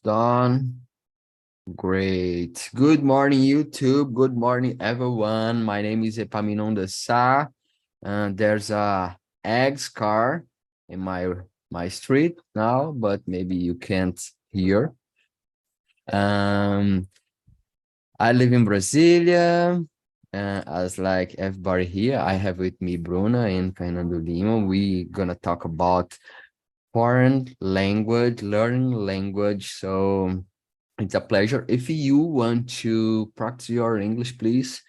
done. Great. Good morning, YouTube. Good morning, everyone. My name is Epaminondas Sa. There's a eggs car in my street now, but maybe you can't hear. I live in Brasilia. As like everybody here, I have with me Bruna and Fernando Lima. We gonna talk about foreign language, learning language. So it's a pleasure. If you want to practice your English, please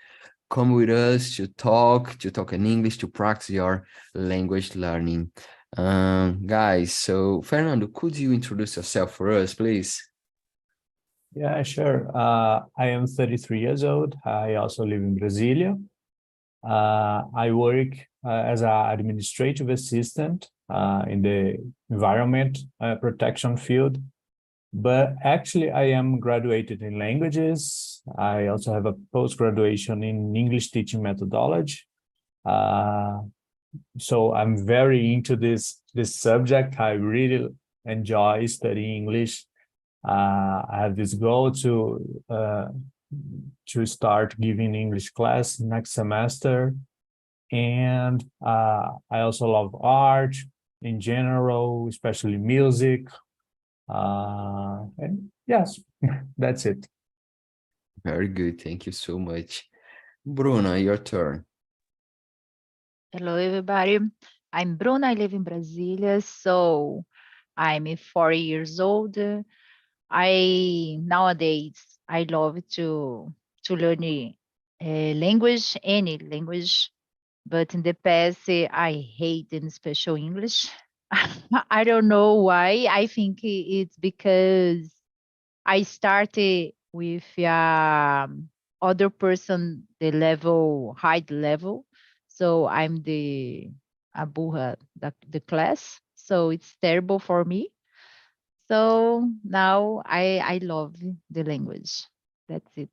come with us to talk in English, to practice your language learning. Guys, so Fernando, could you introduce yourself for us, please? Yeah, sure. I am 33 years old. I also live in Brasilia. I work as an administrative assistant in the environment protection field. But actually, I am graduated in languages. I also have a post-graduation in English teaching methodology. So I'm very into this subject. I really enjoy studying English. I have this goal to start giving English class next semester. And I also love art in general, especially music. And yes, that's it. Very good. Thank you so much. Bruna, your turn. Hello, everybody. I'm Bruna. I live in Brasilia, so I'm 40 years old. Nowadays I love to learn a language, any language, but in the past I hated special English. I don't know why. I think it's because I started with other person the level high level, so I'm the burra the class, so it's terrible for me. So now I love the language. That's it.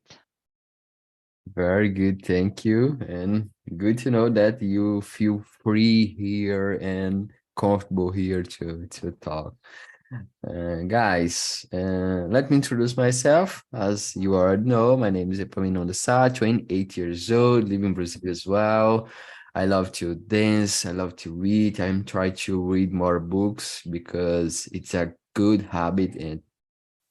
Very good, thank you. And good to know that you feel free here and comfortable here to talk. Guys, let me introduce myself. As you already know, my name is Epaminondas Sá, 28 years old, live in Brazil as well. I love to dance, I love to read. I'm trying to read more books because it's a good habit, and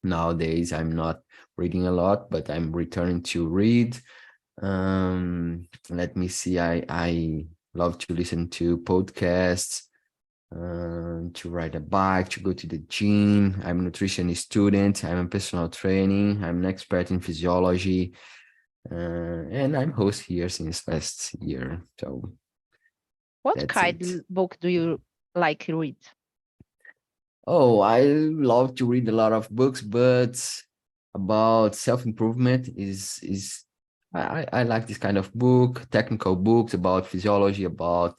nowadays I'm not reading a lot, but I'm returning to read. Let me see, I love to listen to podcasts, to ride a bike, to go to the gym. I'm a nutrition student, I'm a personal training, I'm an expert in physiology, and I'm host here since last year. So What that's kind it. of book do you like to read? Oh, I love to read a lot of books, but about self-improvement is I like this kind of book, technical books about physiology, about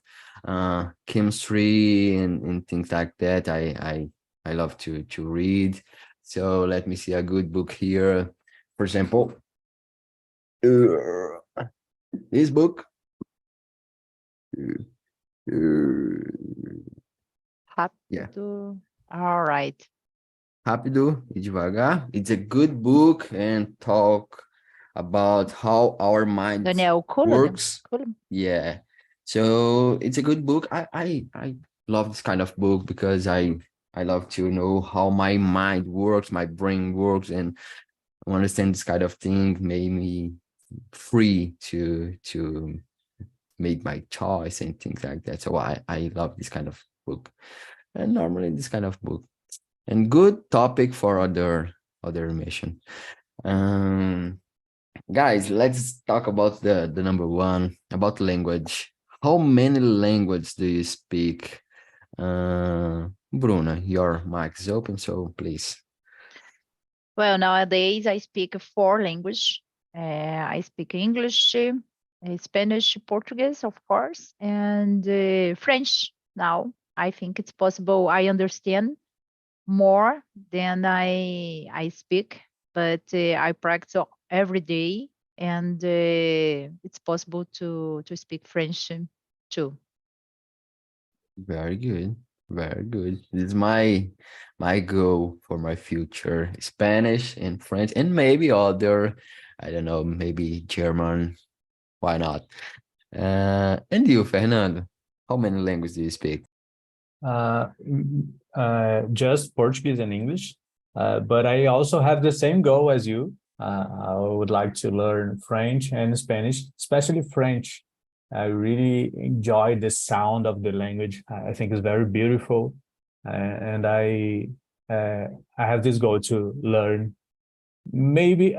chemistry and things like that. I love to read. So let me see a good book here. For example, this book. Yeah. Rápido. All right. Rápido e Devagar. It's a good book and talk about how our mind Daniel Kuhleman. works. Yeah. So it's a good book. I love this kind of book because I love to know how my mind works, my brain works, and understand this kind of thing made me free to make my choice and things like that. So I love this kind of book. And normally this kind of book. And good topic for other mission. Guys, let's talk about the number one, about language. How many languages do you speak? Bruna, your mic is open, so please. Well, nowadays I speak 4 languages. I speak English, Spanish, Portuguese, of course, and French. Now I think it's possible. I understand more than I speak, but I practice every day, and it's possible to speak French too. Very good. Very good. This is my goal for my future. Spanish and French and maybe other, I don't know, maybe German. Why not? And you, Fernando? How many languages do you speak? Uh, just Portuguese and English, but I also have the same goal as you. I would like to learn French and Spanish, especially French. I really enjoy the sound of the language. I think it's very beautiful, and uh, I have this goal to learn. Maybe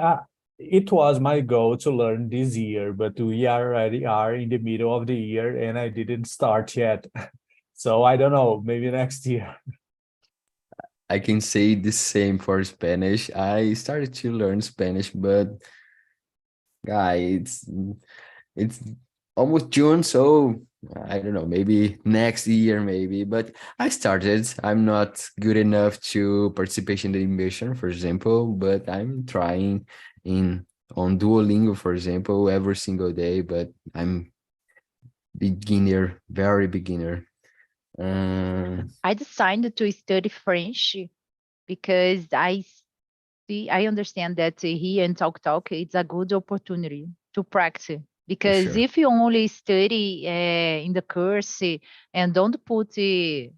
it was my goal to learn this year, but we already are in the middle of the year, and I didn't start yet. So I don't know, maybe next year. I can say the same for Spanish. I started to learn Spanish, but guy, it's almost June, so I don't know, maybe next year, maybe. But I started. I'm not good enough to participate in the immersion, for example, but I'm trying in on Duolingo, for example, every single day. But I'm beginner, very beginner. I decided to study French because I understand that here in Talk it's a good opportunity to practice. For Because sure. if you only study in the course and don't put the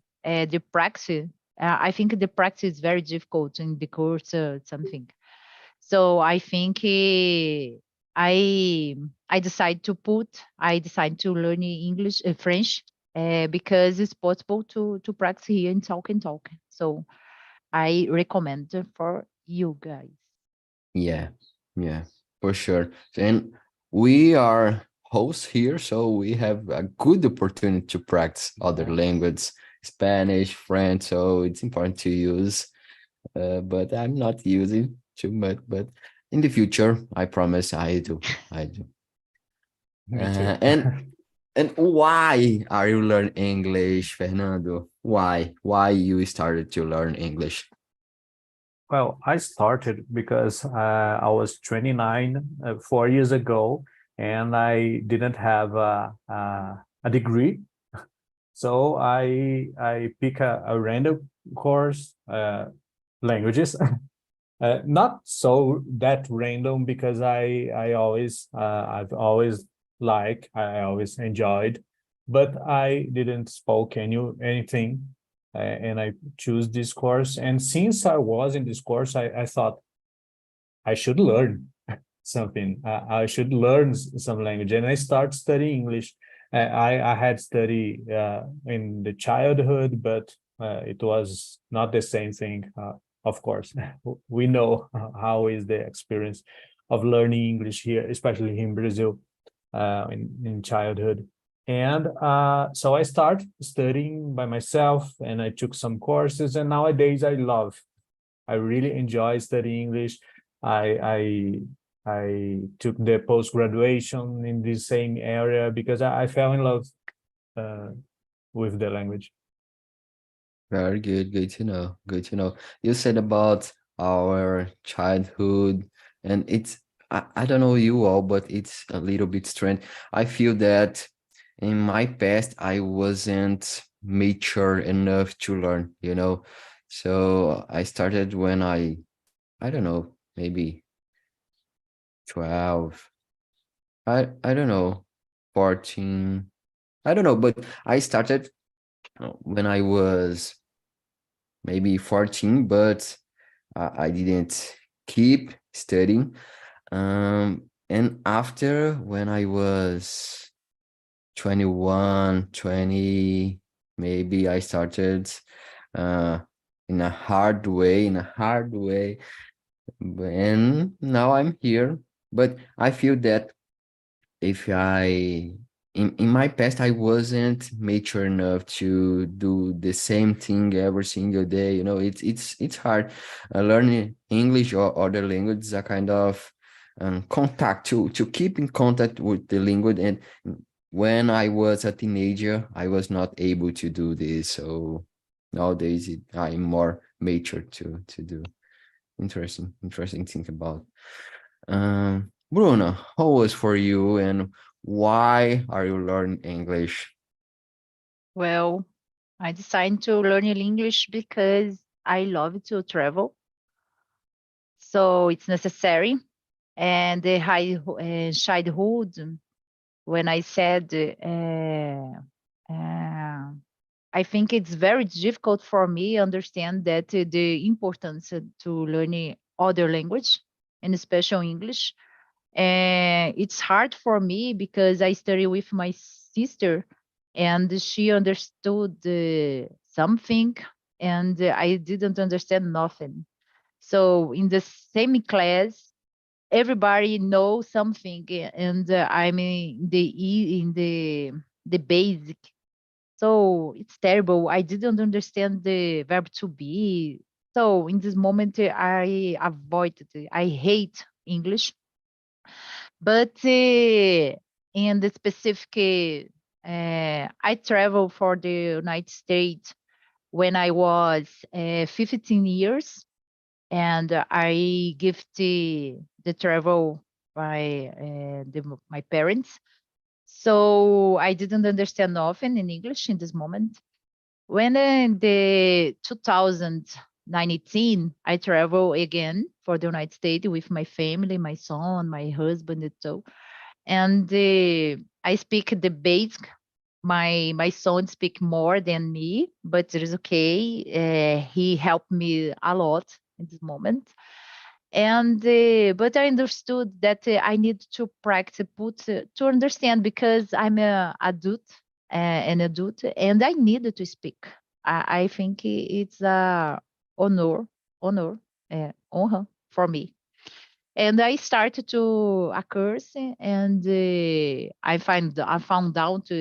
practice, I think the practice is very difficult in the course something. So I think I I decide to learn English, French, because it's possible to practice here in Talk. So I recommend it for you guys. Yeah, yeah, for sure. And we are hosts here, so we have a good opportunity to practice other Yeah. languages, Spanish, French. So it's important to use, but I'm not using too much. But in the future, I promise I do. I do. Me too. And why are you learning English, Fernando? Why? Why you started to learn English? Well, I started because I was 29 4 years ago, and I didn't have a degree. So I pick a random course, languages. Not so that random because I've always I always enjoyed, but I didn't spoke anything, and I choose this course. And since I was in this course, I thought I should learn something. I should learn some language, and I start studying English. I had studied in the childhood, but it was not the same thing. Of course, we know how is the experience of learning English here, especially in Brazil, in childhood. And so I start studying by myself, and I took some courses, and nowadays I really enjoy studying English. I I I took the post graduation in the same area because I fell in love uh, with the language. Very good. Good to know. Good to know. You said about our childhood, and I don't know you all, but it's a little bit strange. I feel that in my past, I wasn't mature enough to learn, you know? So I started when I don't know, maybe 12, I don't know, 14, I don't know, but I started when I was maybe 14, but I didn't keep studying. And after when I was 21, 20, maybe I started uh, in a hard way. And now I'm here. But I feel that if I in my past I wasn't mature enough to do the same thing every single day. You know, it's hard. Learning English or other language is a kind of contact to keep in contact with the language. And when I was a teenager, I was not able to do this. So nowadays I'm more mature to do. Interesting think about. Bruno, how was for you and why are you learning English? Well, I decided to learn English because I love to travel. So it's necessary. And the childhood, when I said, I think it's very difficult for me understand that the importance to learning other language, and especially English. And it's hard for me because I study with my sister, and she understood something, and I didn't understand nothing. So in the same class, everybody knows something, and I'm in the basic. So it's terrible. I didn't understand the verb to be. So in this moment, I avoided it. I hate English. But in the specific, I traveled for the United States when I was 15 years, and I give the travel by my parents. So I didn't understand nothing in English in this moment. When in the 2019, I travel again for the United States with my family, my son, my husband, and so. And I speak the basic. My son speak more than me, but it is okay. He helped me a lot in this moment. And but I understood that I need to practice put to understand, because I'm an adult, and I need to speak. I think it's a honor, honor, honor for me. And I started to a course, and I found out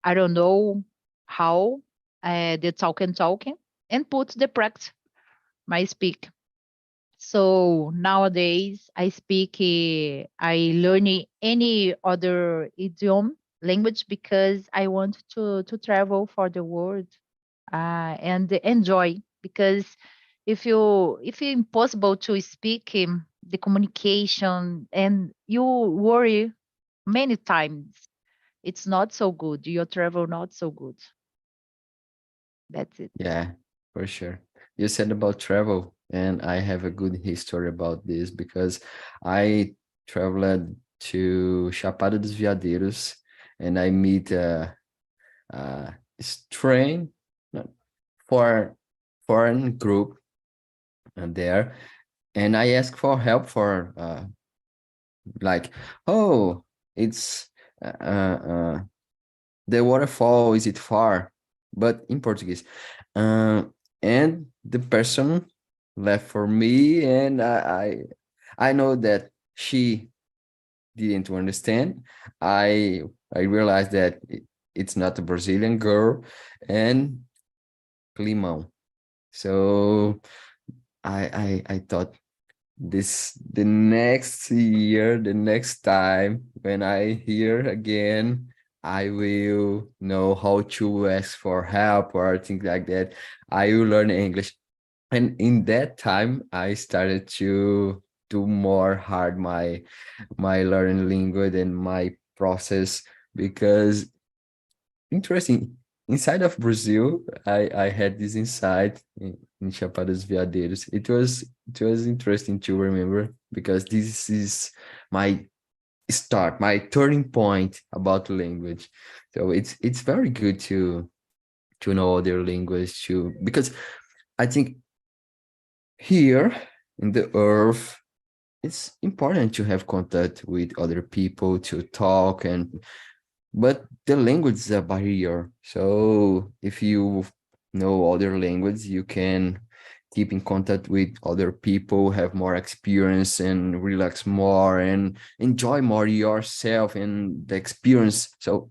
I don't know how the talking and put the practice my speak. So nowadays I speak, I learn any other idiom language because I want to travel for the world and enjoy. Because if it's impossible to speak the communication, and you worry many times, it's not so good. Your travel not so good. That's it. Yeah, for sure. You said about travel, and I have a good history about this because I traveled to Chapada dos Veadeiros, and I meet a strange, no, for foreign group there, and I asked for help for like, oh, it's the waterfall, is it far? But in Portuguese. Uh, and the person left for me, and I know that she didn't understand. I I realized that it's not a Brazilian girl, and climão. So I thought the next year, the next time when I hear again, I will know how to ask for help or things like that. I will learn English. And in that time, I started to do more hard my learning language and my process, because interesting. Inside of Brazil, I had this insight in Chapadas Veadeiros. It was interesting to remember, because this is my start, my turning point about language. So it's very good to know other language too, because I think here in the earth, it's important to have contact with other people, to talk, and but the language is a barrier. So if you know other language, you can keep in contact with other people, have more experience, and relax more and enjoy more yourself and the experience. So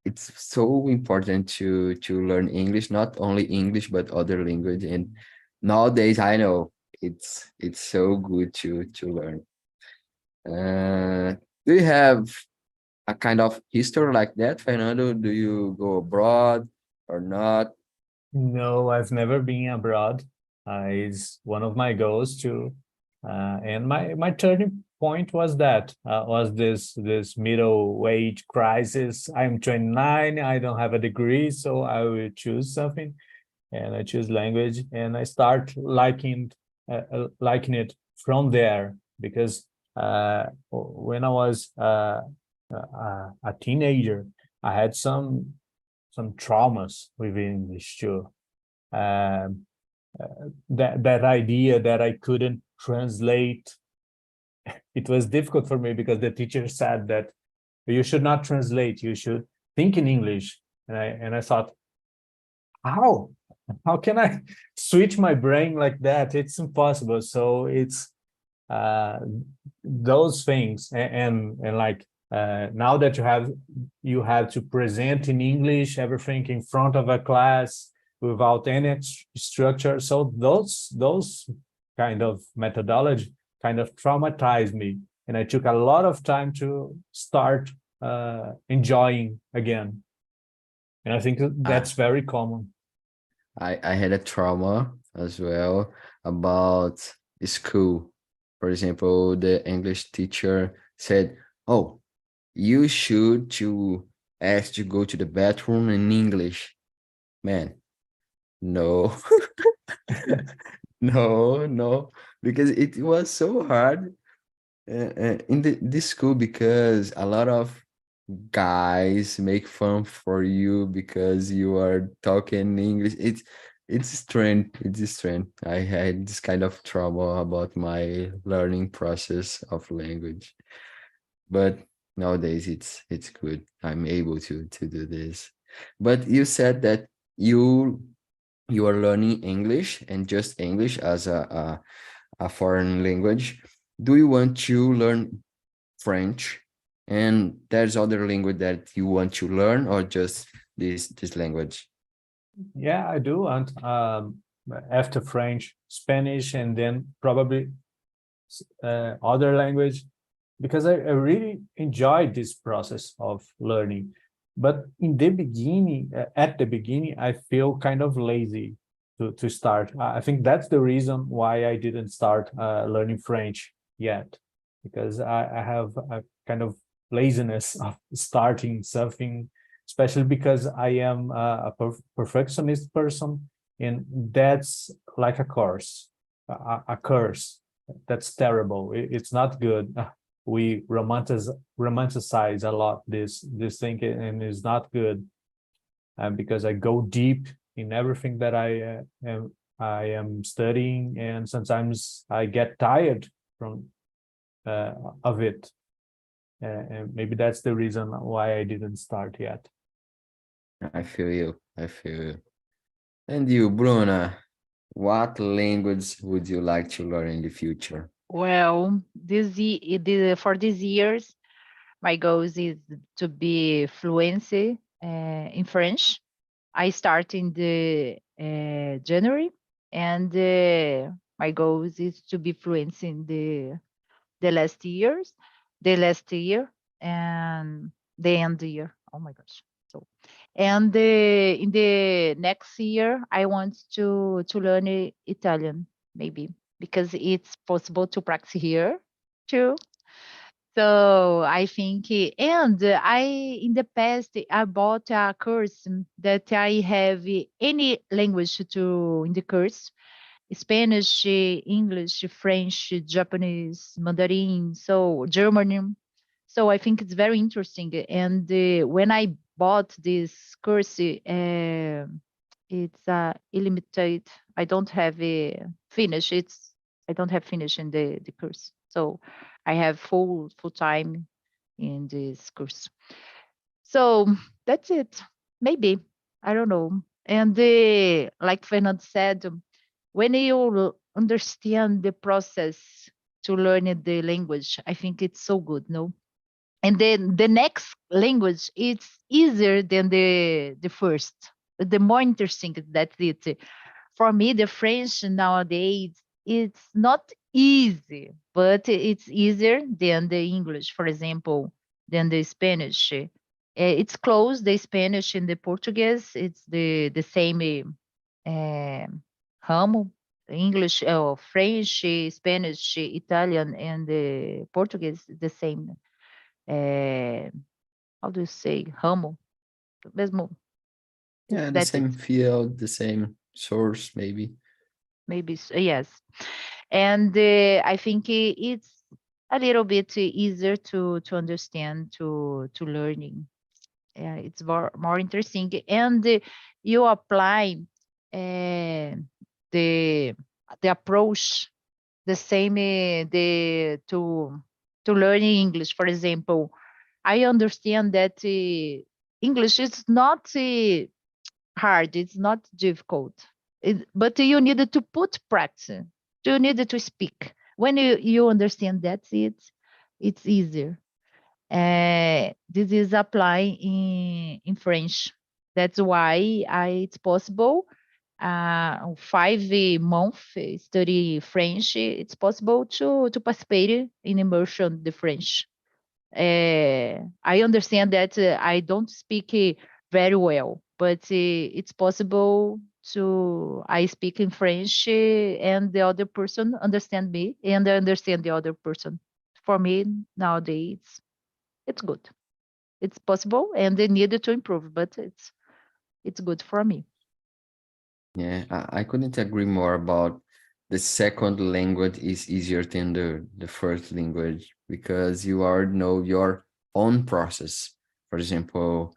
it's so important to learn English, not only English but other language. And nowadays I know it's so good to learn. Do you have a kind of history like that, Fernando? Do you go abroad or not? No, I've never been abroad. It's one of my goals to, and my turning point was that was this middle age crisis. I'm 29, I don't have a degree, so I will choose something, and I choose language, and I start liking it from there, because when I was a teenager, I had some traumas with English too. That idea that I couldn't translate, it was difficult for me, because the teacher said that you should not translate, you should think in English. And I thought, how can I switch my brain like that? It's impossible. So it's those things, and like now that you have to present in English everything in front of a class without any structure. So those kind of methodology kind of traumatized me, and I took a lot of time to start enjoying again. And I think that's very common. I had a trauma as well about school. For example, the English teacher said, "Oh, you should to ask to go to the bathroom in English." Man, no, no, because it was so hard in this school, because a lot of guys make fun for you because you are talking English. It's strange. It's strange. I had this kind of trauma about my learning process of language, but nowadays it's good. I'm able to do this. But you said that you are learning English, and just English as a foreign language. Do you want to learn French, and there's other language that you want to learn, or just this language? Yeah, I do. And after French, Spanish, and then probably other language, because I really enjoyed this process of learning. But in the beginning, at the beginning, I feel kind of lazy to start. I think that's the reason why I didn't start learning French yet, because I have a kind of laziness of starting something, especially because I am a perfectionist person, and that's like a curse, a curse. That's terrible. It's not good. We romanticize a lot this thing, and it's not good. Because I go deep in everything that I am studying, and sometimes I get tired from of it. And maybe that's the reason why I didn't start yet. I feel you. I feel you. And you, Bruna, what language would you like to learn in the future? Well, for these years, my goals is to be fluency in French. I start in the January, and my goals is to be fluent in the last years, the last year, and the end year. Oh my gosh! So, and in the next year, I want to learn Italian, maybe, because it's possible to practice here too. So I think, and I in the past I bought a course that I have any language to in the course: Spanish, English, French, Japanese, Mandarin, so German. So I think it's very interesting. And when I bought this course, it's illimited. I don't have a finish. I don't have finish in the course. So I have full time in this course. So that's it. Maybe, I don't know. And like Fernand said, when you understand the process to learn the language, I think it's so good, no? And then the next language, it's easier than the first. The more interesting that it. For me, the French nowadays, it's not easy, but it's easier than the English, for example, than the Spanish. It's close, the Spanish and the Portuguese. It's the same ramo. English, French, Spanish, Italian, and Portuguese, the same. How do you say? Ramo. Mesmo. Yeah, the That's it. same field, the same source, maybe. Maybe, yes. And I think it's a little bit easier to understand, to learning. It's more interesting. And you apply the approach the same to learning English. For example, I understand that English is not hard, it's not difficult. But you needed to put practice. You needed to speak. When you understand that, it's easier. This is applying in French. That's why it's possible. 5 month study French. It's possible to participate in immersion the French. I understand that I don't speak very well, but it's possible to I speak in French and the other person understand me and I understand the other person. For me nowadays, it's good. It's possible and they needed to improve, but it's good for me. Yeah, I couldn't agree more about the second language is easier than the first language because you already know your own process. For example,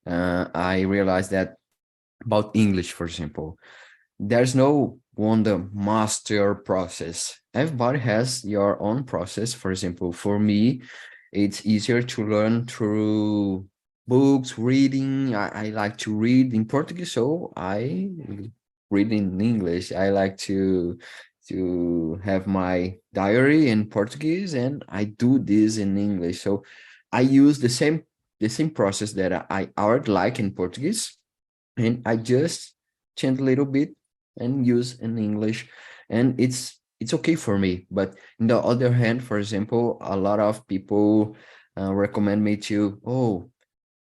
I realized that about English, for example, there's no one the master process. Everybody has your own process. For example, for me, it's easier to learn through books, reading. I like to read in Portuguese, so I read in English. I like to have my diary in Portuguese, and I do this in English. So I use the same process that I already like in Portuguese, and I just change a little bit and use in English, and it's okay for me. But on the other hand, for example, a lot of people recommend me to, oh,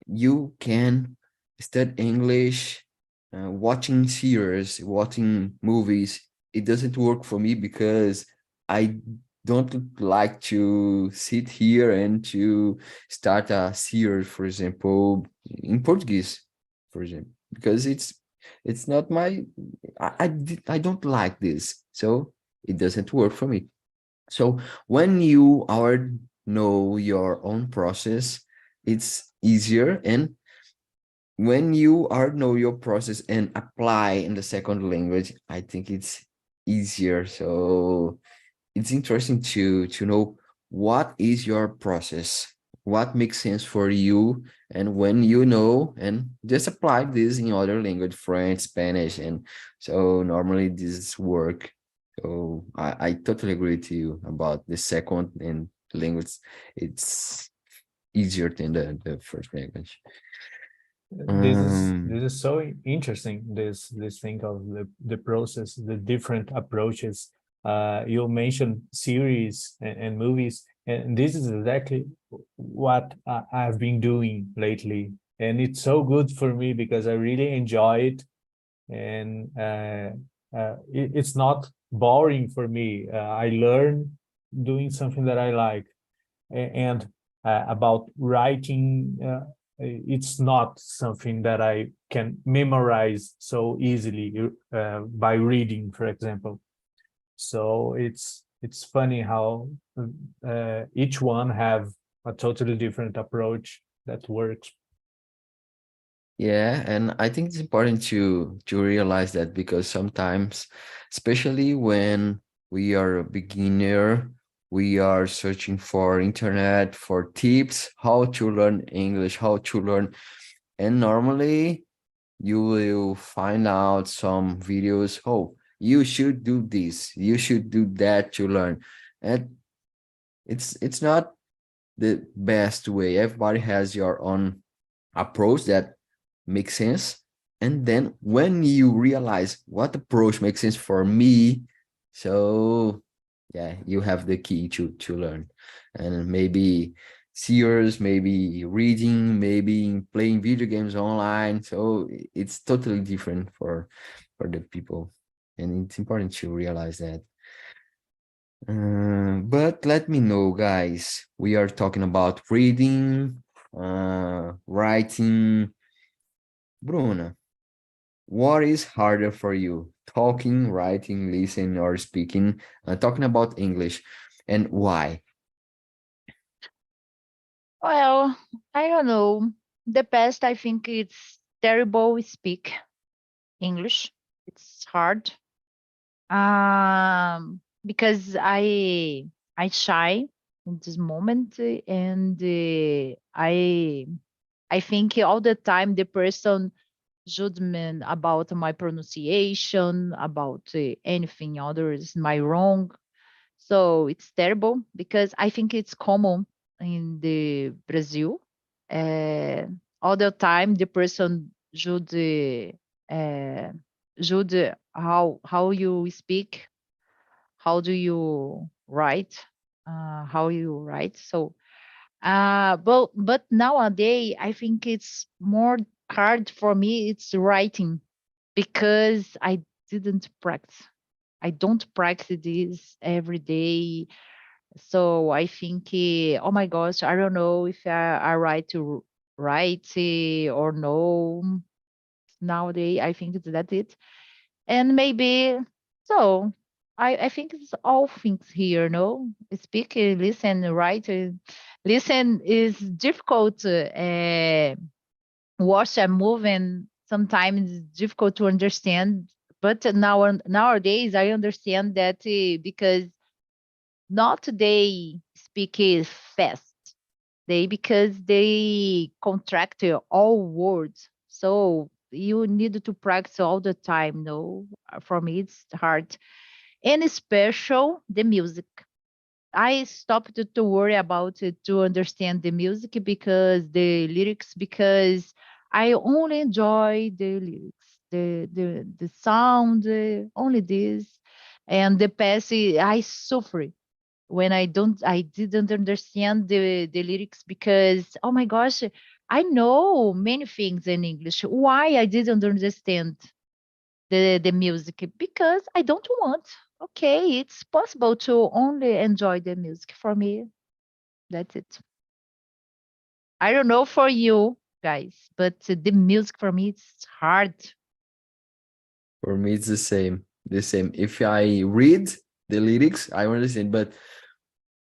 you can study English watching series, watching movies. It doesn't work for me because I don't like to sit here and to start a series, for example, in Portuguese, for example, because it's not my I don't like this, so it doesn't work for me. So when you are know your own process, it's easier, and when you are know your process and apply in the second language, I think it's easier. So it's interesting to know what is your process, what makes sense for you, and when you know, and just apply this in other language, French, Spanish, and so normally this work. So I totally agree to you about the second and language. It's easier than the first language. This is so interesting. This thing of the process, the different approaches. You mentioned series and movies, and this is exactly what I've been doing lately, and it's so good for me because I really enjoy it, and it's not boring for me. I learn doing something that I like, and about writing. It's not something that I can memorize so easily by reading, for example. So it's funny how each one have a totally different approach that works. Yeah, and I think it's important to realize that because sometimes, especially when we are a beginner, we are searching for internet for tips, how to learn English, how to learn, and normally you will find out some videos, oh, you should do this, you should do that to learn. And it's not the best way. Everybody has your own approach that makes sense. And then when you realize what approach makes sense for me, so yeah, you have the key to learn. And maybe series, maybe reading, maybe playing video games online. So it's totally different for the people. and it's important to realize that. But let me know, guys. We are talking about reading, writing. Bruna, what is harder for you? Talking, writing, listening, or speaking? Talking about English, and why? Well, I don't know. The past, I think it's terrible. We speak English. It's hard. Because I shy in this moment, and I think all the time the person judgment about my pronunciation, about anything other is my wrong. So it's terrible because I think it's common in the Brazil. Uh, all the time the person uh, should how you speak, how do you write, how you write. So, but nowadays I think it's more hard for me. It's writing because I didn't practice. I don't practice this every day. So I think, oh my gosh, I don't know if I write to write or no. Nowadays, I think that's it. And maybe so. I think it's all things here, no? Speak, listen, write. Listen is difficult. Watch a movie and sometimes it's difficult to understand. But nowadays, I understand that because not they speak fast. They because they contract all words. So you need to practice all the time. No, for me it's hard. And special the music. I stopped to worry about it to understand the music because the lyrics because I only enjoy the lyrics, the sound, only this, and the past I suffer when I didn't understand the lyrics because oh my gosh, I know many things in English. Why I didn't understand the music? Because I don't want. Okay, it's possible to only enjoy the music for me. That's it. I don't know for you guys, but the music for me it's hard. For me, it's the same. The same. If I read the lyrics, I understand, but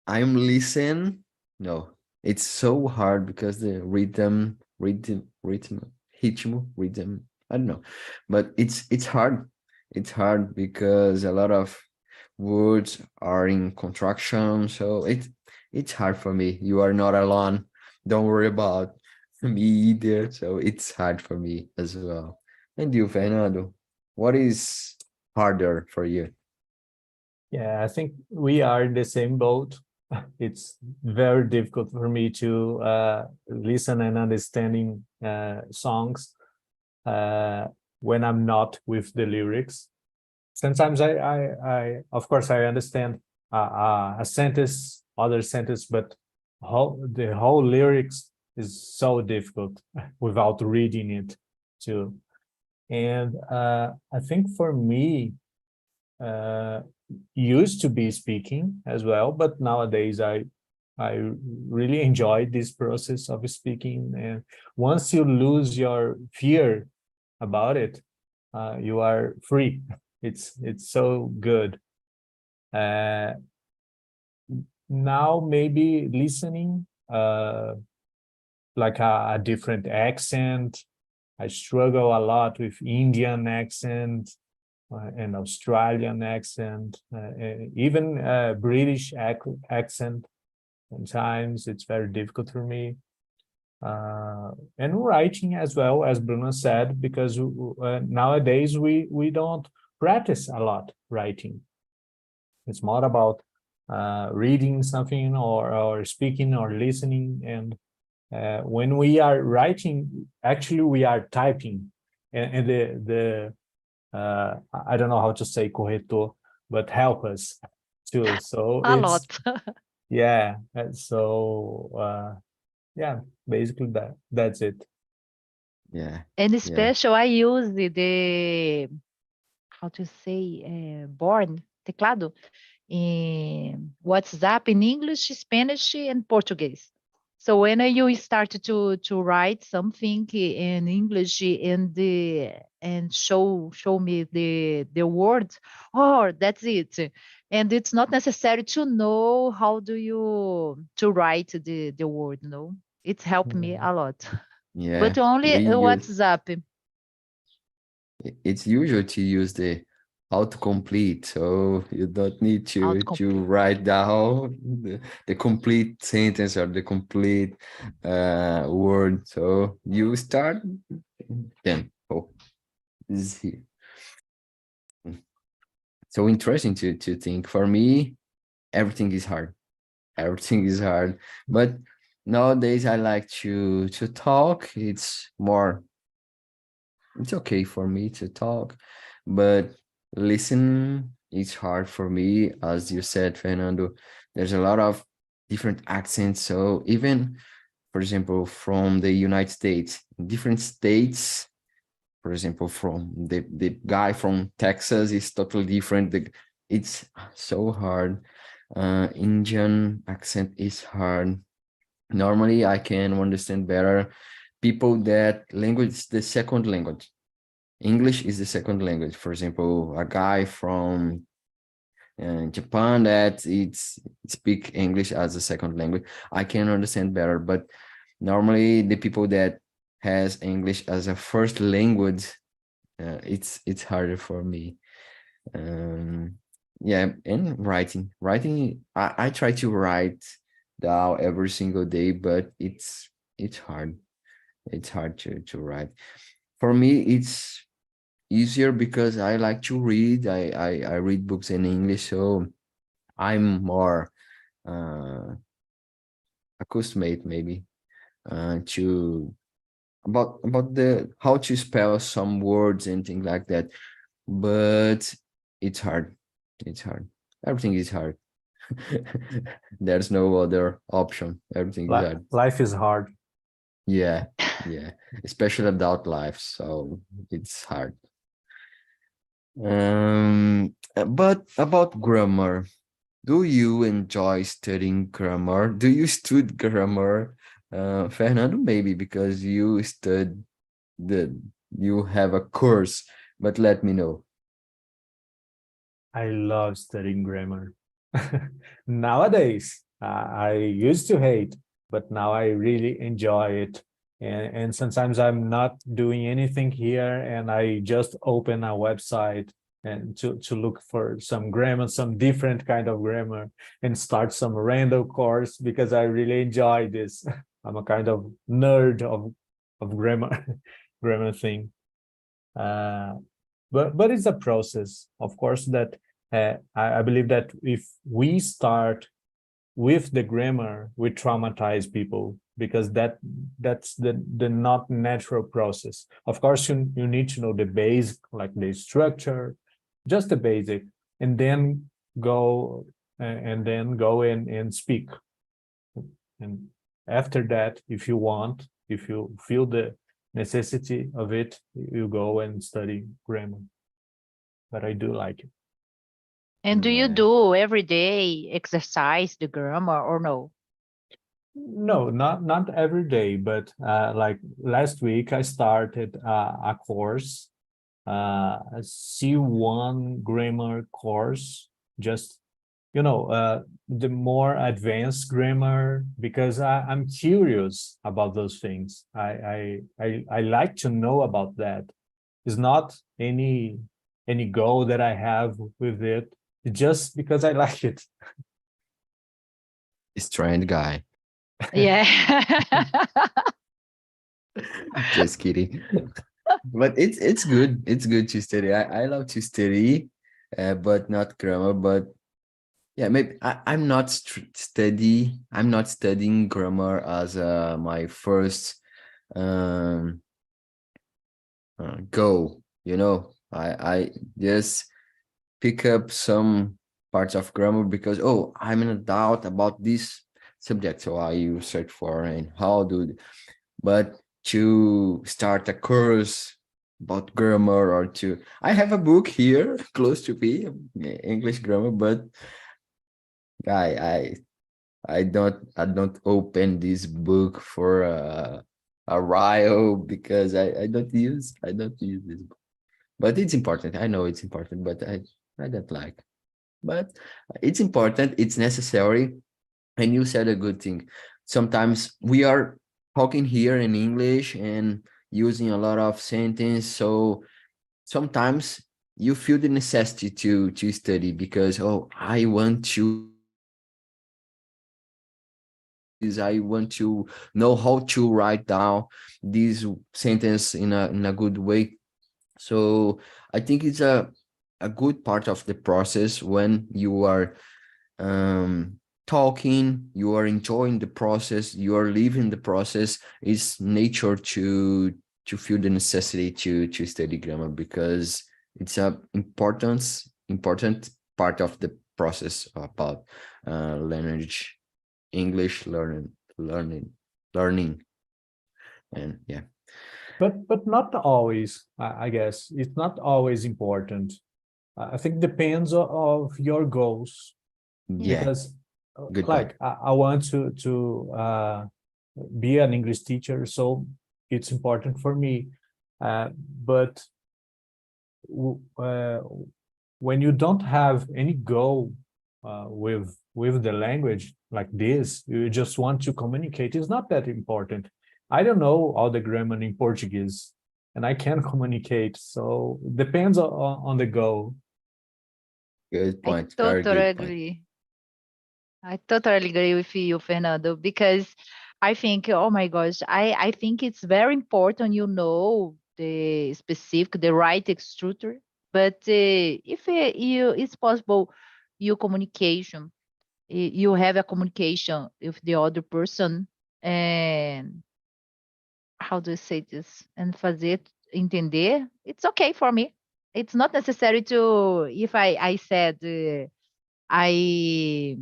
I'm listen. No, it's so hard because the rhythm. I don't know, but it's hard. It's hard because a lot of words are in contraction, so it's hard for me. You are not alone. Don't worry about me either. So it's hard for me as well. And you, Fernando, what is harder for you? Yeah, I think we are in the same boat. It's very difficult for me to listen and understanding songs when I'm not with the lyrics. Sometimes of course, I understand a sentence, other sentence, but the whole lyrics is so difficult without reading it too. And I think for me, used to be speaking as well, but nowadays I really enjoy this process of speaking. And once you lose your fear about it, you are free. It's so good. Uh, Now maybe listening, like a different accent. I struggle a lot with Indian accent and Australian accent, even British accent. Sometimes it's very difficult for me. And writing as well, as Bruno said, because nowadays we don't practice a lot writing. It's more about reading something or speaking or listening. And when we are writing, actually we are typing, and the I don't know how to say corretor, but help us too. So A it's lot. yeah. Yeah, basically that's it. Yeah, And yeah. special I use the how to say, born, teclado, WhatsApp in English, Spanish, and Portuguese. So when you start to write something in English and show me the words, oh, that's it. And it's not necessary to know how do you to write the word. No, it's helped me Yeah. a lot. Yeah, But only we use WhatsApp. it's usual to use the autocomplete, so you don't need to Autocomplete. write down the complete sentence or the complete word. So you start, then oh, this is here. So interesting to think. For me, everything is hard. Everything is hard, but nowadays I like to talk. It's okay for me to talk, but listen is hard for me. As you said, Fernando, there's a lot of different accents. So even, for example, from the United States, different states, for example, from the guy from Texas is totally different. It's so hard. Indian accent is hard. Normally, I can understand better people that language is the second language. English is the second language. For example, a guy from Japan that it's speak English as a second language, I can understand better. But normally, the people that has English as a first language, it's harder for me. Um, yeah, and writing, I try to write down every single day, but it's hard. It's hard to write. For me, it's easier because I like to read. I read books in English, so I'm more accustomed maybe to about the how to spell some words and things like that. But it's hard. It's hard. Everything is hard. There's no other option. Everything is hard. Life is hard. Yeah, yeah. Especially adult life, so it's hard. But about grammar, do you enjoy studying grammar? Do you stud grammar? Fernando, maybe because you stud the you have a course, but let me know. I love studying grammar. Nowadays, I used to hate, but now I really enjoy it. And sometimes I'm not doing anything here, and I just open a website and to look for some grammar, some different kind of grammar, and start some random course because I really enjoy this. I'm a kind of nerd of grammar grammar thing. Uh, but it's a process, of course, that I believe that if we start with the grammar, we traumatize people because that's the not natural process. Of course, you need to know the basic, like the structure, just the basic, and then go and speak. And after that, if you want, if you feel the necessity of it, you go and study grammar. But I do like it. And do you Yeah. do every day exercise the grammar or no? No, not every day, but like last week I started a course, a C1 grammar course, just the more advanced grammar, because I'm curious about those things. I like to know about that. It's not any goal that I have with it. It's just because I like it. Strange guy. Yeah. Just kidding. But it's good. It's good to study. I love to study, but not grammar. But yeah, maybe I'm not study. I'm not studying grammar as my first um goal. I just pick up some parts of grammar because I'm in a doubt about this subject, so I search for and how do. But to start a course, about grammar or to. I have a book here close to me, English grammar, but I I I don't open this book for a while because I don't use this book. But it's important. I know it's important, but I don't like. But it's important. It's necessary. And you said a good thing. Sometimes we are talking here in English and using a lot of sentence. So sometimes you feel the necessity to study because, oh, I want to is I want to know how to write down this sentence in a good way. So I think it's a good part of the process when you are talking, you are enjoying the process, you are living the process. It's nature to feel the necessity to study grammar because it's a important part of the process about language English learning, and yeah, But not always, I guess. It's not always important. I think depends of your goals yeah, because good point. like I want to be an English teacher, so it's important for me. But uh, when you don't have any goal with the language like this, you just want to communicate. It's not that important. I don't know all the grammar in Portuguese, and I can communicate. So depends on the goal. Good I point. Very totally good point. agree. I totally agree with you, Fernando, because I think, oh my gosh, I think it's very important, the specific, the right structure. But if it's possible, your communication, you have a communication with the other person, and how do I say this? And fazer entender, it's okay for me. It's not necessary to, if I said, I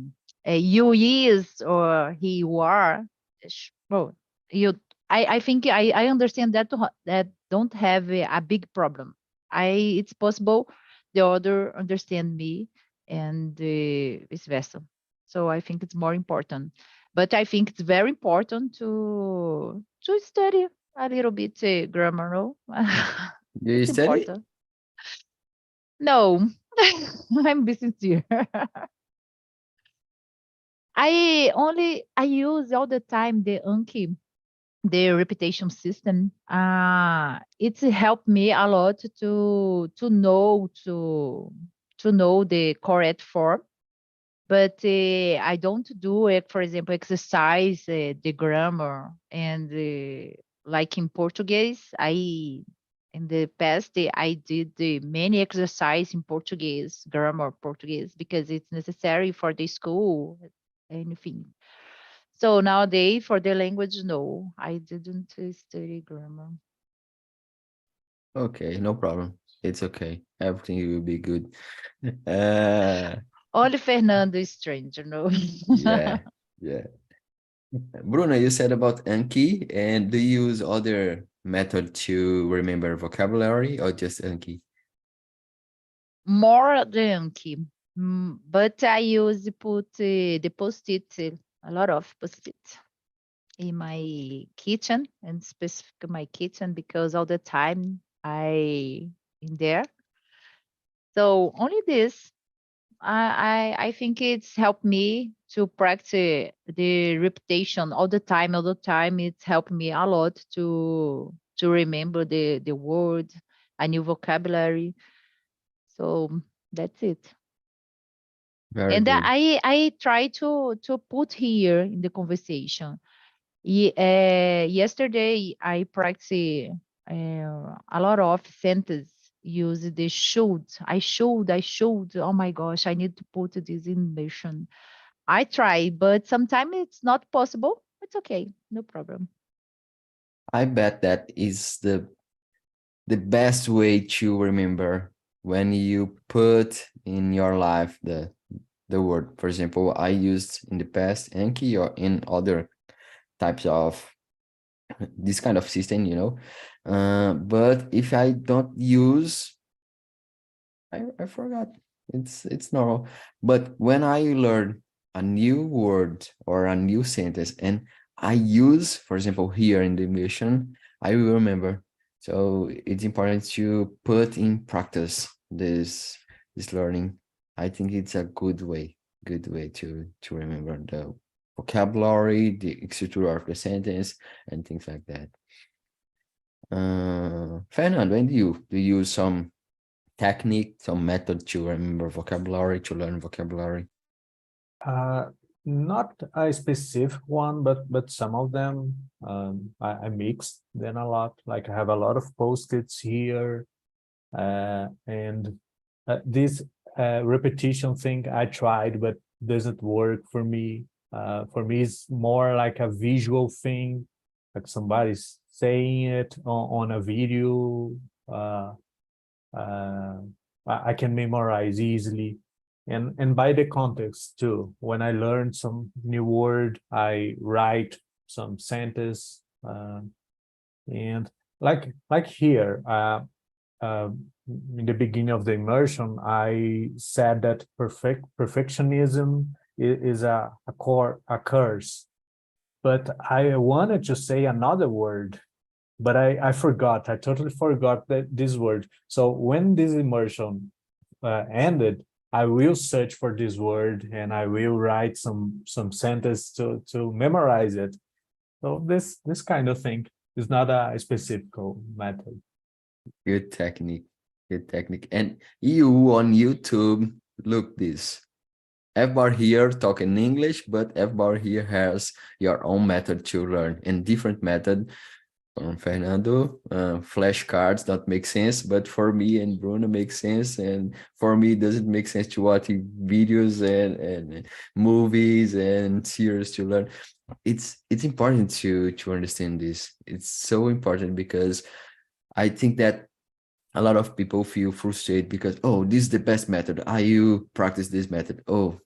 you is or he you are. Well, you I think I understand that that don't have a big problem. It's possible the other understand me and vice versa. So I think it's more important. But I think it's very important to study a little bit grammar. No? Do you It's study? important. No, I'm being sincere. I use all the time the Anki, the repetition system. It's helped me a lot to know the correct form. But I don't do it, for example, exercise the grammar and like in Portuguese, I in the past I did many exercise in Portuguese, grammar Portuguese, because it's necessary for the school, anything. So nowadays, for the language, no, I didn't study grammar. Okay, no problem. It's okay. Everything will be good. Uh, Only Fernando is strange, yeah, yeah. Bruno, you said about Anki, and do you use other method to remember vocabulary or just Anki? More than key. But I use put the post-it, a lot of post-it in my kitchen, and specific my kitchen because all the time I in there. So only this. I think it's helped me to practice the repetition all the time. All the time, it's helped me a lot to remember the word, a new vocabulary. So that's it. Very And good. I try to put here in the conversation. Yesterday I practiced a lot of sentence use the should. I should. Oh my gosh, I need to put this in motion. I try, but sometimes it's not possible. It's okay, no problem. I bet that is the best way to remember when you put in your life the word. For example, I used in the past Anki or in other types of this kind of system, But if I don't use, I forgot. It's normal. But when I learn a new word or a new sentence and I use, for example, here in the mission, I will remember. So it's important to put in practice this learning. I think it's a good way to remember the vocabulary, the structure of the sentence, and things like that. Fernando, and you? Do you use some technique, some method to remember vocabulary, to learn vocabulary? Uh, Not a specific one, but some of them I mix them a lot. Like I have a lot of post-its here, and this repetition thing I tried, but doesn't work for me. For me, it's more like a visual thing, like somebody's saying it on a video. Uh, I can memorize easily, and by the context too. When I learn some new word, I write some sentence, and like here. In the beginning of the immersion, I said that perfectionism is a curse, but I wanted to say another word, but I forgot. I totally forgot that this word. So when this immersion ended, I will search for this word and I will write some sentence to memorize it. So this kind of thing is not a specific method. Good technique. Good technique. And you on YouTube, look this. F-bar here talking English, but F-bar here has your own method to learn and different method from Fernando. Flashcards don't make sense, but for me and Bruno makes sense. And for me, it doesn't make sense to watch videos and movies and series to learn. It's important to understand this. It's so important because I think that a lot of people feel frustrated because, oh, this is the best method. You practice this method. Oh,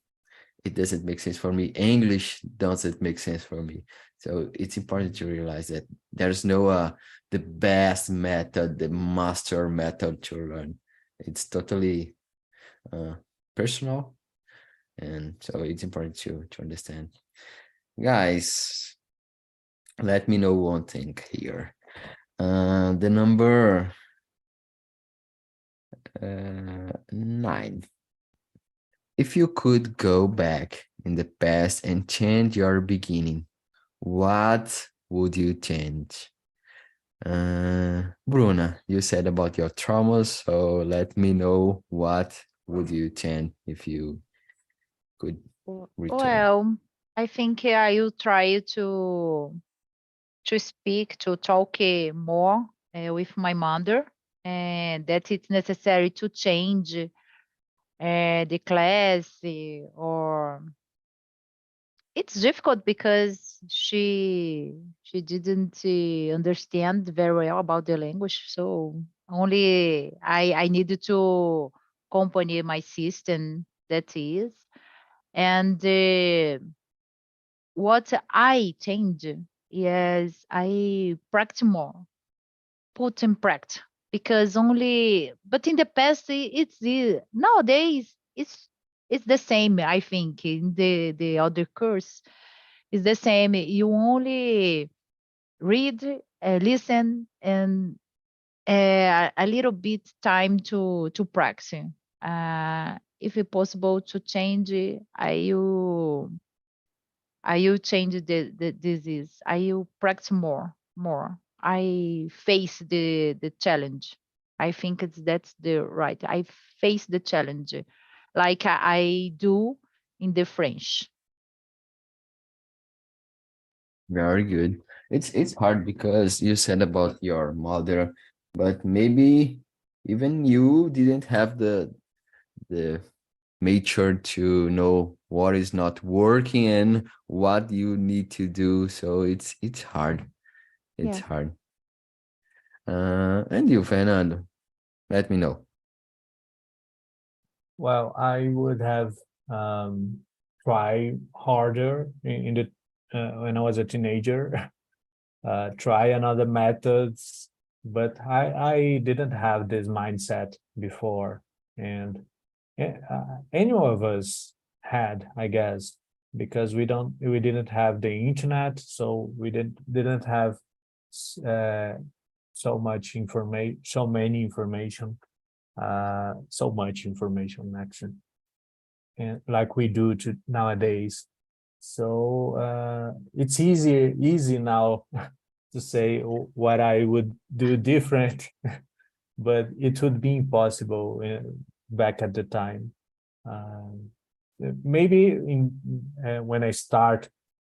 it doesn't make sense for me. English doesn't make sense for me. So it's important to realize that there's no the best method, the master method to learn. It's totally personal, and so it's important to understand. Guys, let me know one thing here. The number 9. If you could go back in the past and change your beginning, what would you change? Bruna, you said about your traumas, so let me know what would you change if you could return. Well, I think I will try to speak, to talk more with my mother, and that it's necessary to change the class or it's difficult because she didn't understand very well about the language, so only I needed to accompany my system that is, and what I change is I practice more, put in practice because only but in the past it's the nowadays it's the same. I think in the other course is the same. You only read, listen, and a little bit time to practice. If it's possible to change, I will change the disease. I will practice more. I face the challenge. I think that's the right. I face the challenge like I do in the French. Very good. It's hard because you said about your mother, but maybe even you didn't have the made sure to know what is not working and what you need to do. So it's hard. It's Yeah. hard. And you, Fernando, let me know. Well, I would have tried harder in the when I was a teenager. Try another methods, but I didn't have this mindset before, and any of us had, I guess, because we didn't have the internet, so we didn't have uh, so much information, so many information, so much information actually, and like we do to nowadays. So it's easy now to say what I would do different, but it would be impossible back at the time. Um, Maybe when I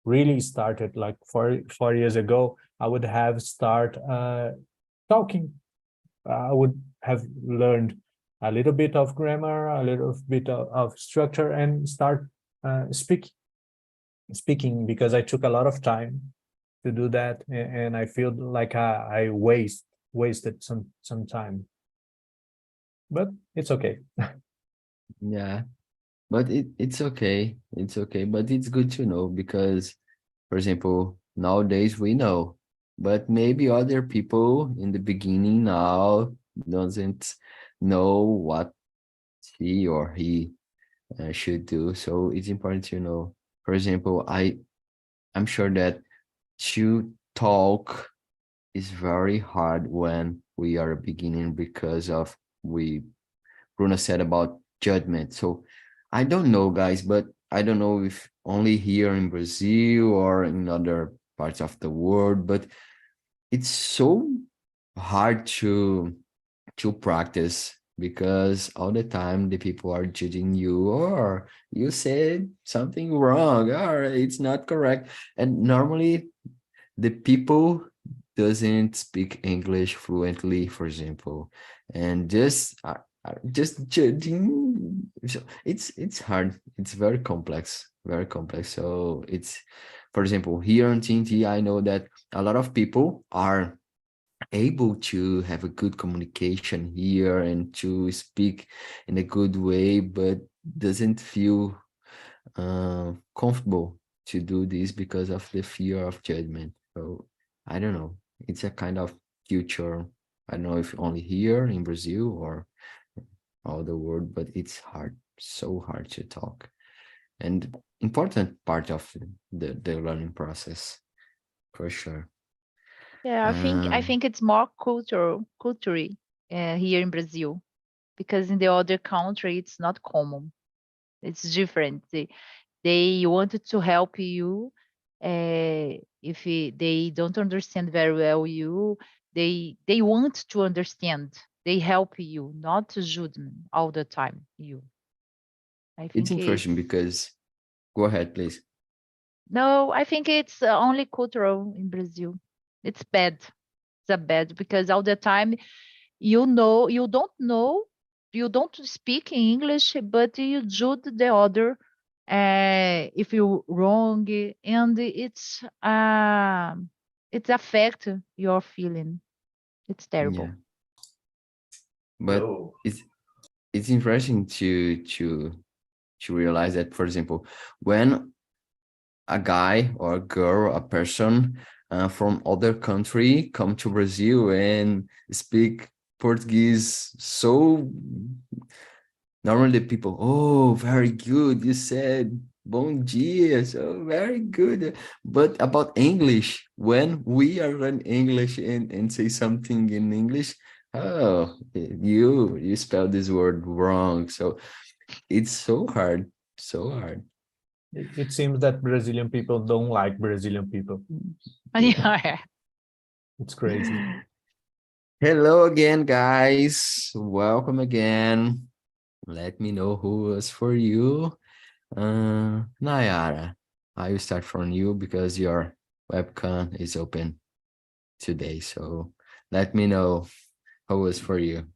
really started like 4 years ago, I would have start talking. I would have learned a little bit of grammar, a little bit of structure, and start speaking, because I took a lot of time to do that, and I feel like I wasted some time, but it's okay. Yeah, but it's okay. It's okay, but it's good to know because, for example, nowadays we know, but maybe other people in the beginning now doesn't know what she or he should do. So it's important to know. For example, I'm sure that to talk is very hard when we are beginning because of we Bruno said about judgment. So I don't know, guys, but I don't know if only here in Brazil or in other parts of the world, but it's so hard to practice because all the time the people are judging you or you said something wrong or it's not correct. And normally the people doesn't speak English fluently, for example, and just judging. So it's hard. It's very complex, very complex. So it's, for example, here on TNT, I know that a lot of people are able to have a good communication here and to speak in a good way, but doesn't feel comfortable to do this because of the fear of judgment. So I don't know. It's a kind of culture. I don't know if only here in Brazil or all the world, but it's hard, so hard to talk. And important part of the learning process for sure. Yeah, I Um, think it's more cultural here in Brazil, because in the other country it's not common. It's different. They wanted to help you. If they don't understand very well you, they want to understand. They help you, not to judge all the time. You, I it's think interesting it's because go ahead, please. no. I think it's only cultural in Brazil. It's bad. It's a bad because all the time you don't speak English, but you judge the other if you wrong, and it's affect your feeling. It's Yeah, terrible. but Oh. it's interesting to realize that, for example, when a guy or a girl, a person from other country come to Brazil and speak Portuguese so normally the people, oh, very good. You said bom dia, so very good. But about English, when we are learning English and say something in English, oh, you spelled this word wrong. So it's so hard, so hard. It seems that Brazilian people don't like Brazilian people. Yeah. Yeah. It's crazy. Hello again, guys. Welcome again. Let me know who was for you. Nayara, I will start from you because your webcam is open today. So let me know who was for you.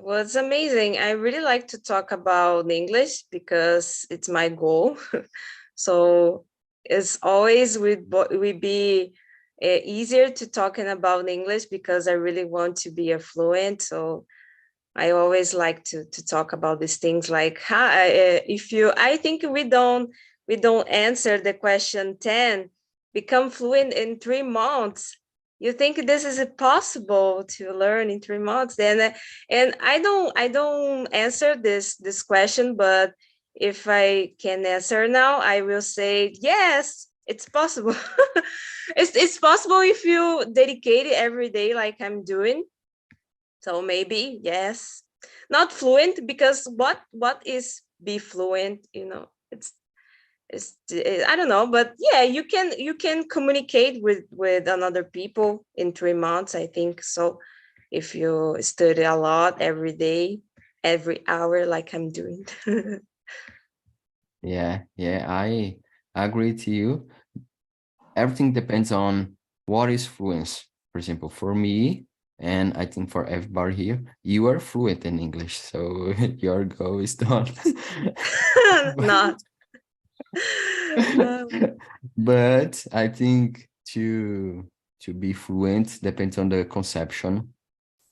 Well, it's amazing. I really like to talk about English because it's my goal. So it's always we be easier to talking about English because I really want to be a fluent. So I always like to talk about these things like if you I think we don't answer the question 10, become fluent in 3 months. you think this is possible to learn in 3 months? And I don't answer this question, but if I can answer now, I will say yes, it's possible. It's possible if you dedicate it every day like I'm doing. So maybe yes, not fluent, because what is be fluent? I don't know, but yeah, you can communicate with another people in 3 months, I think. So if you study a lot every day, every hour, like I'm doing. Yeah, I agree to you. Everything depends on what is fluence. For example, for me, and I think for everybody here, you are fluent in English, so your goal is done. Not. But I think to be fluent depends on the conception.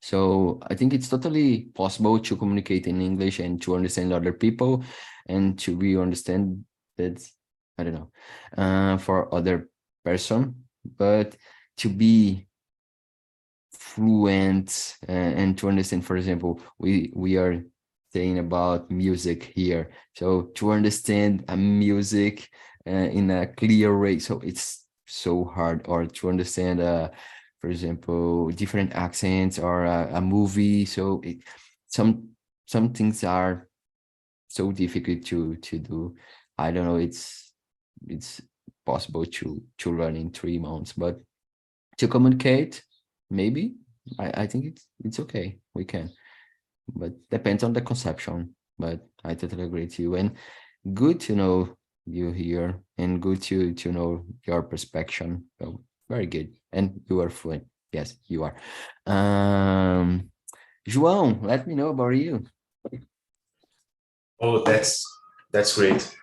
So I think it's totally possible to communicate in English and to understand other people and to be understand that, I don't know, for other person, but to be fluent and to understand, for example, we are saying about music here. So to understand a music in a clear way, so it's so hard, or to understand for example, different accents or a movie. So some things are so difficult to do. I don't know. It's possible to learn in 3 months, but to communicate, maybe I think it's okay. We can, but depends on the conception. But I totally agree with you, and good to know you here, and good to know your perspective. So very good, and you are fluent. Yes, you are. João, let me know about you. Oh, that's great.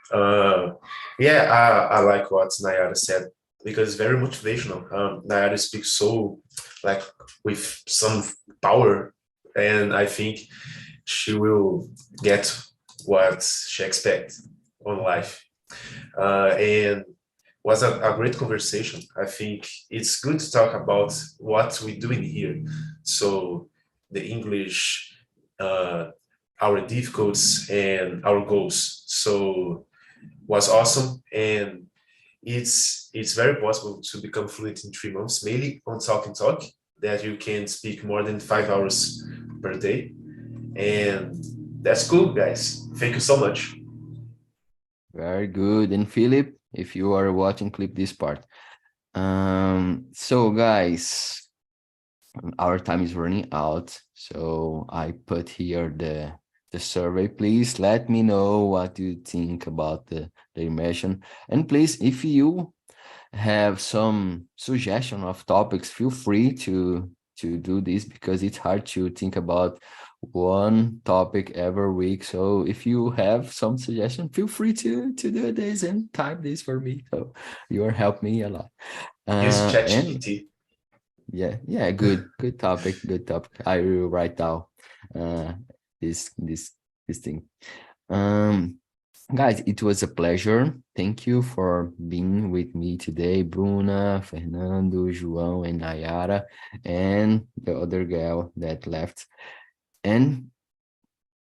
Yeah, I like what Nayara said because it's very motivational. Nayara speaks so like with some power, and I think she will get what she expects on life. And was a great conversation. I think it's good to talk about what we're doing here. So the English, our difficulties and our goals. So was awesome, and it's very possible to become fluent in 3 months, mainly on Talk and Talk, that you can speak more than 5 hours per day, and that's cool, guys. Thank you so much. Very good. And Philip, if you are watching, clip this part. So guys, our time is running out. So I put here the survey. Please let me know what you think about the immersion. And please, if you have some suggestion of topics, feel free to do this, because it's hard to think about one topic every week. So if you have some suggestion, feel free to do this and type this for me. So you are helping me a lot. Use And ChatGPT. yeah, good topic, good topic. I will write down uh this thing. Um Guys, it was a pleasure. Thank you for being with me today, Bruna, Fernando, João, and Nayara, and the other girl that left. And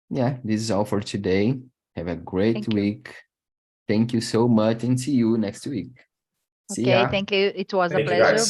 yeah, this is all for today. Have a great Thank you. week. Thank you so much, and see you next week. See Okay, ya. thank you. It was a Thank you, pleasure. guys.